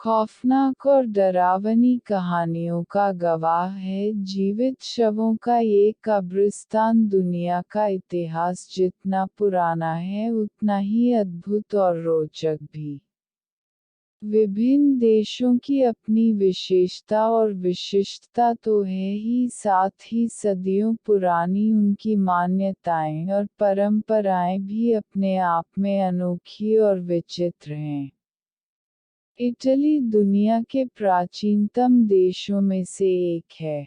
खौफनाक और डरावनी कहानियों का गवाह है। जीवित शवों का ये कब्रिस्तान दुनिया का इतिहास जितना पुराना है उतना ही अद्भुत और रोचक भी। विभिन्न देशों की अपनी विशेषता और विशिष्टता तो है ही, साथ ही सदियों पुरानी उनकी मान्यताएं और परंपराएं भी अपने आप में अनोखी और विचित्र हैं। इटली दुनिया के प्राचीनतम देशों में से एक है।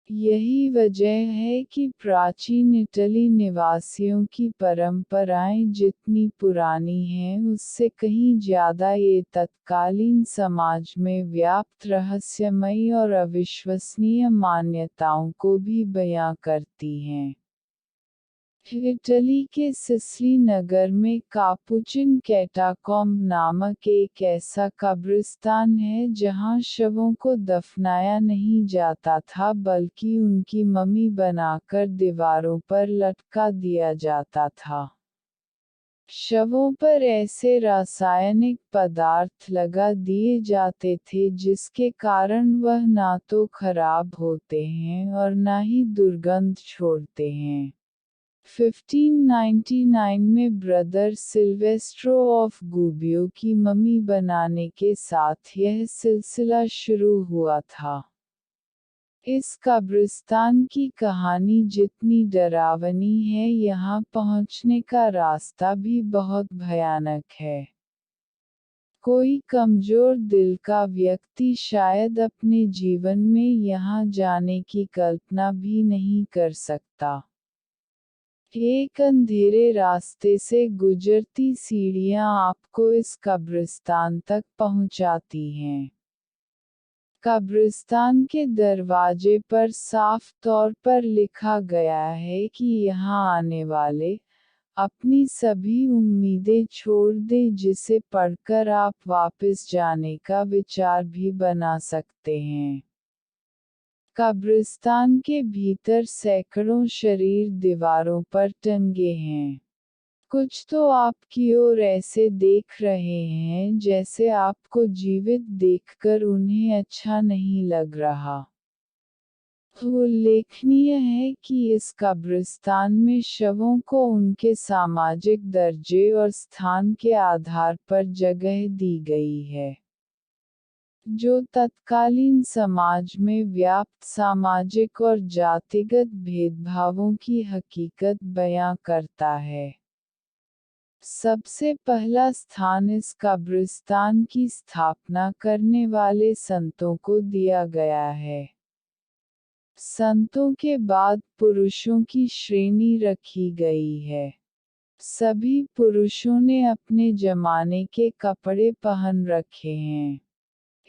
यही वजह है कि प्राचीन इटली निवासियों की परंपराएं जितनी पुरानी हैं उससे कहीं ज़्यादा ये तत्कालीन समाज में व्याप्त रहस्यमयी और अविश्वसनीय मान्यताओं को भी बयां करती हैं। इटली के सिसिली नगर में कापुचिन कैटाकॉम्ब नामक एक ऐसा कब्रिस्तान है जहां शवों को दफनाया नहीं जाता था बल्कि उनकी मम्मी बनाकर दीवारों पर लटका दिया जाता था। शवों पर ऐसे रासायनिक पदार्थ लगा दिए जाते थे जिसके कारण वह ना तो खराब होते हैं और ना ही दुर्गंध छोड़ते हैं। 1599 में ब्रदर सिल्वेस्ट्रो ऑफ गुबियो की मम्मी बनाने के साथ यह सिलसिला शुरू हुआ था। इस कब्रिस्तान की कहानी जितनी डरावनी है, यहाँ पहुँचने का रास्ता भी बहुत भयानक है। कोई कमजोर दिल का व्यक्ति शायद अपने जीवन में यहाँ जाने की कल्पना भी नहीं कर सकता। एक अंधेरे रास्ते से गुजरती सीढ़ियाँ आपको इस कब्रिस्तान तक पहुँचाती हैं। कब्रिस्तान के दरवाजे पर साफ तौर पर लिखा गया है कि यहाँ आने वाले अपनी सभी उम्मीदें छोड़ दें, जिसे पढ़कर आप वापस जाने का विचार भी बना सकते हैं। कब्रिस्तान के भीतर सैकड़ों शरीर दीवारों पर टंगे हैं। कुछ तो आपकी ओर ऐसे देख रहे हैं जैसे आपको जीवित देखकर उन्हें अच्छा नहीं लग रहा। उल्लेखनीय है कि इस कब्रिस्तान में शवों को उनके सामाजिक दर्जे और स्थान के आधार पर जगह दी गई है, जो तत्कालीन समाज में व्याप्त सामाजिक और जातिगत भेदभावों की हकीकत बयां करता है। सबसे पहला स्थान इस कब्रिस्तान की स्थापना करने वाले संतों को दिया गया है। संतों के बाद पुरुषों की श्रेणी रखी गई है। सभी पुरुषों ने अपने जमाने के कपड़े पहन रखे हैं।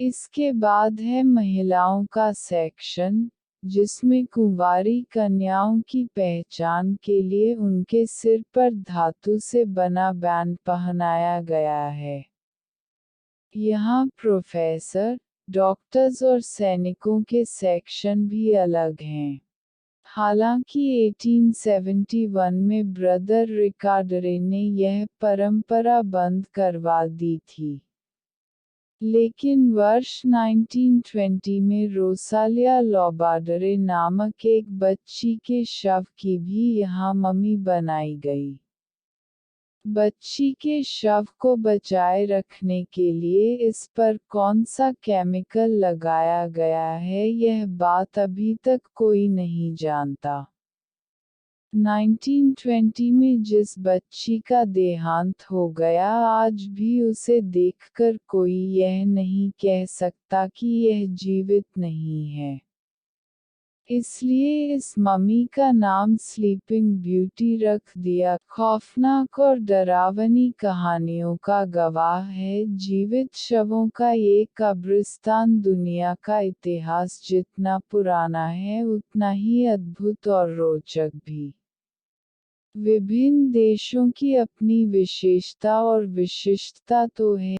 इसके बाद है महिलाओं का सेक्शन, जिसमें कुंवारी कन्याओं की पहचान के लिए उनके सिर पर धातु से बना बैंड पहनाया गया है। यहाँ प्रोफेसर, डॉक्टर्स और सैनिकों के सेक्शन भी अलग हैं। हालांकि 1871 में ब्रदर रिकार्डरे ने यह परंपरा बंद करवा दी थी। लेकिन वर्ष 1920 में रोसालिया लोबार्डरे नामक एक बच्ची के शव की भी यहाँ मम्मी बनाई गई। बच्ची के शव को बचाए रखने के लिए इस पर कौन सा केमिकल लगाया गया है, यह बात अभी तक कोई नहीं जानता। 1920 में जिस बच्ची का देहांत हो गया, आज भी उसे देखकर कोई यह नहीं कह सकता कि यह जीवित नहीं है। इसलिए इस मम्मी का नाम स्लीपिंग ब्यूटी रख दिया। खौफनाक और डरावनी कहानियों का गवाह है। जीवित शवों का ये कब्रिस्तान दुनिया का इतिहास जितना पुराना है उतना ही अद्भुत और रोचक भी। विभिन्न देशों की अपनी विशेषता और विशिष्टता तो है।